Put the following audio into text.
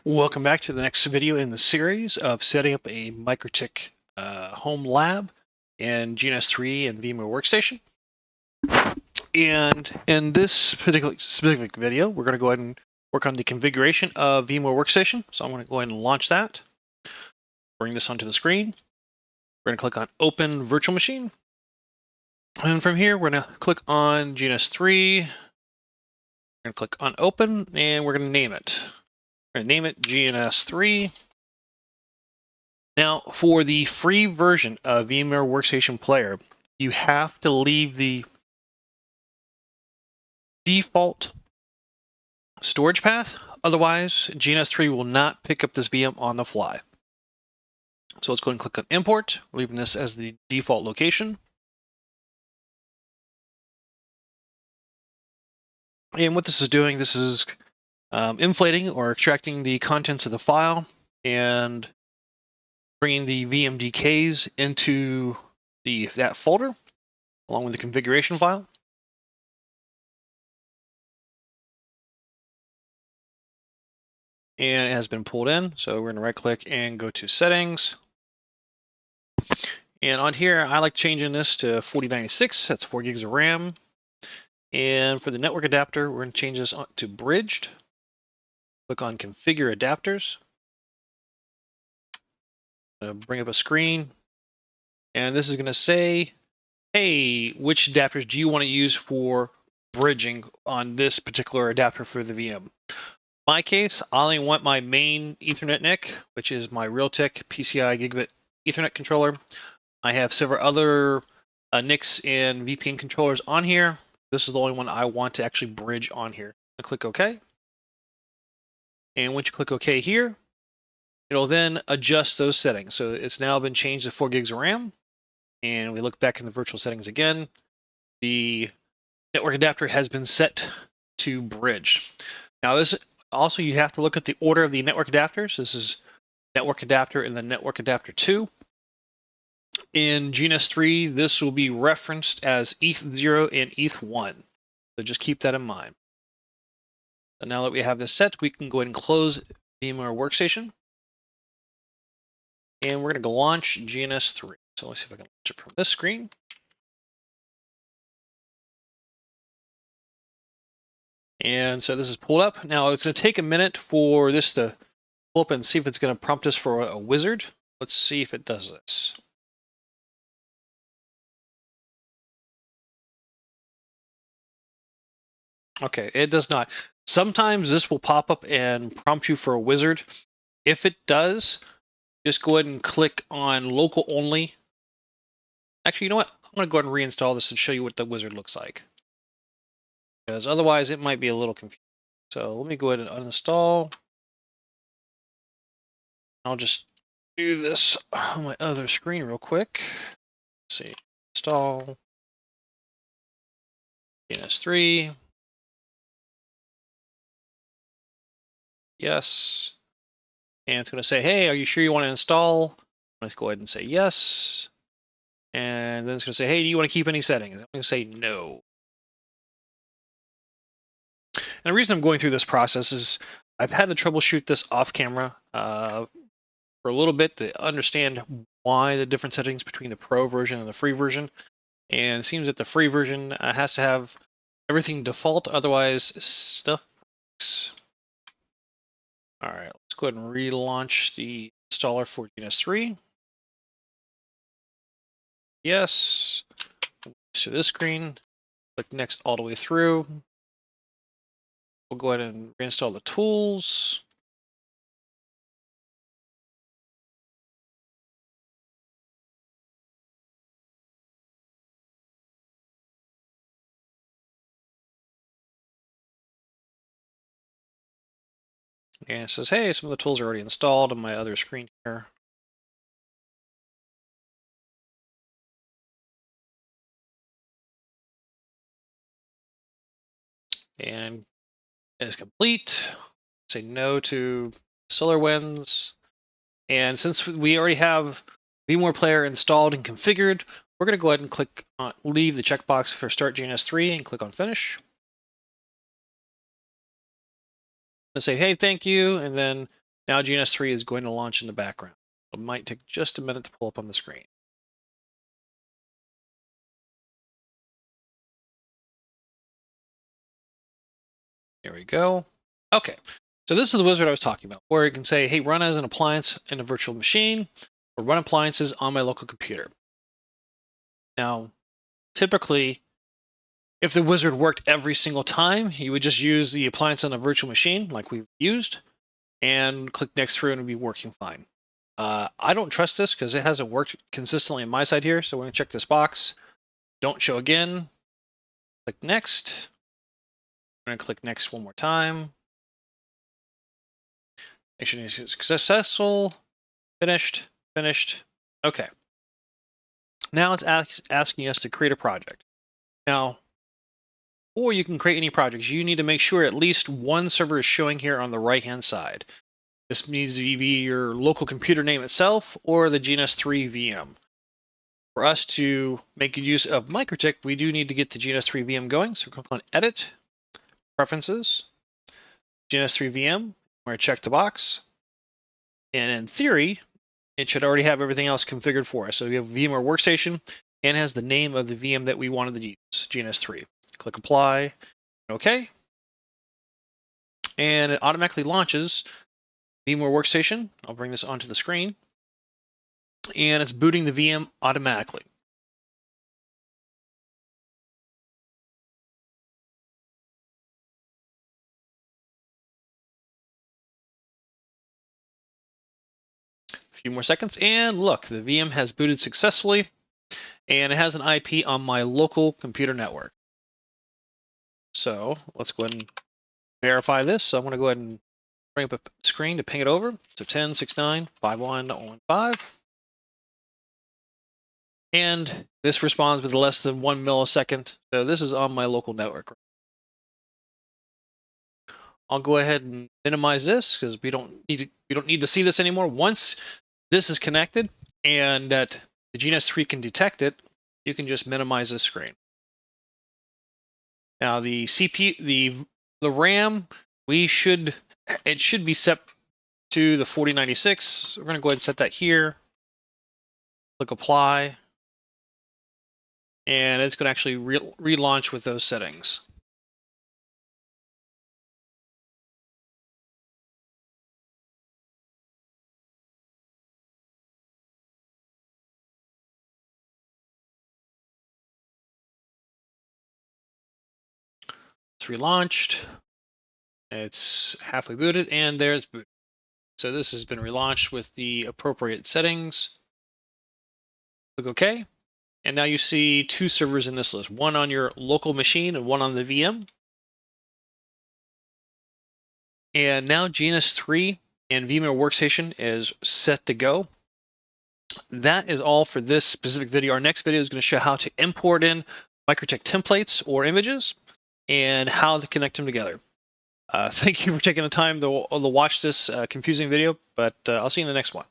Welcome back to the next video in the series of setting up a Mikrotik home lab in GNS3 and VMware Workstation. And in this particular specific video, we're going to go ahead and work on the configuration of VMware Workstation. So I'm going to go ahead and launch that. Bring this onto the screen. We're going to click on Open Virtual Machine. And from here, we're going to click on GNS3. We're going to click on Open, and we're going to name it. We're going to name it GNS3. Now, for the free version of VMware Workstation Player, you have to leave the default storage path. Otherwise, GNS3 will not pick up this VM on the fly. So let's go ahead and click on Import, leaving this as the default location. And what this is doing, this is inflating or extracting the contents of the file and bringing the VMDKs into that folder along with the configuration file. And it has been pulled in. So we're going to right click and go to settings. And on here, I like changing this to 4096. That's 4 gigs of RAM. And for the network adapter, we're going to change this to bridged. Click on configure adapters. Bring up a screen. And this is going to say, hey, which adapters do you want to use for bridging on this particular adapter for the VM? In my case, I only want my main Ethernet NIC, which is my Realtek PCI Gigabit Ethernet controller. I have several other NICs and VPN controllers on here. This is the only one I want to actually bridge on here. I click OK. And once you click OK here, it'll then adjust those settings. So it's now been changed to 4 gigs of RAM. And we look back in the virtual settings again. The network adapter has been set to bridge. Now this also, you have to look at the order of the network adapters. This is network adapter and then network adapter 2. In GNS3, this will be referenced as ETH0 and ETH1. So just keep that in mind. So now that we have this set, we can go ahead and close VMware Workstation. And we're going to go launch GNS3. So let's see if I can launch it from this screen. And so this is pulled up. Now it's going to take a minute for this to pull up and see if it's going to prompt us for a wizard. Let's see if it does this. Okay, it does not. Sometimes this will pop up and prompt you for a wizard. If it does, just go ahead and click on local only. Actually, you know what? I'm going to go ahead and reinstall this and show you what the wizard looks like. Because otherwise it might be a little confusing. So let me go ahead and uninstall. I'll just do this on my other screen real quick. Let's see. Install GNS3. Yes. And it's going to say, hey, are you sure you want to install? Let's go ahead and say yes. And then it's going to say, hey, do you want to keep any settings? I'm going to say no. And the reason I'm going through this process is I've had to troubleshoot this off camera for a little bit to understand why the different settings between the pro version and the free version. And it seems that the free version has to have everything default, otherwise stuff breaks. All right, let's go ahead and relaunch the installer for GNS3. Yes. To this screen, click next all the way through. We'll go ahead and reinstall the tools. And it says, hey, some of the tools are already installed on my other screen here. And it is complete. Say no to SolarWinds. And since we already have VMware Player installed and configured, we're going to go ahead and click on leave the checkbox for Start GNS3 and click on Finish. And say, hey, thank you. And then Now GNS3 is going to launch in the background. It might take just a minute to pull up on the screen. There we go. Okay, so this is the wizard I was talking about, where you can say, hey, run as an appliance in a virtual machine, or run appliances on my local computer. Now, typically, if the wizard worked every single time, you would just use the appliance on a virtual machine like we've used, and click next through and it'll be working fine. I don't trust this because it hasn't worked consistently on my side here, so we're going to check this box. Don't show again. Click next. I'm going to click next one more time. Make sure it's successful. Finished. Finished. Okay. Now it's asking us to create a project. Now, or you can create any projects. You need to make sure at least one server is showing here on the right-hand side. This needs to be your local computer name itself or the GNS3 VM. For us to make use of Mikrotik, we do need to get the GNS3 VM going. So we're going to click on Edit, Preferences, GNS3 VM. We're going to check the box. And in theory, it should already have everything else configured for us. So we have VMware Workstation and has the name of the VM that we wanted to use, GNS3. Click Apply, OK. And it automatically launches VMware Workstation. I'll bring this onto the screen. And it's booting the VM automatically. A few more seconds, and look, the VM has booted successfully, and it has an IP on my local computer network. So let's go ahead and verify this. So I'm going to go ahead and bring up a screen to ping it over. So 10.69.51.15. And this responds with less than 1 millisecond. So this is on my local network. I'll go ahead and minimize this because we don't need to see this anymore. Once this is connected and that the GNS3 can detect it, you can just minimize this screen. Now the CPU, the RAM, it should be set to the 4096. We're going to go ahead and set that here. Click Apply. And it's going to actually relaunch with those settings. It's relaunched. It's halfway booted, and there's booted. So this has been relaunched with the appropriate settings. Click OK. And now you see two servers in this list, one on your local machine and one on the VM. And now GNS3 and VMware Workstation is set to go. That is all for this specific video. Our next video is going to show how to import in Mikrotik templates or images and how to connect them together. Thank you for taking the time to watch this confusing video, but I'll see you in the next one.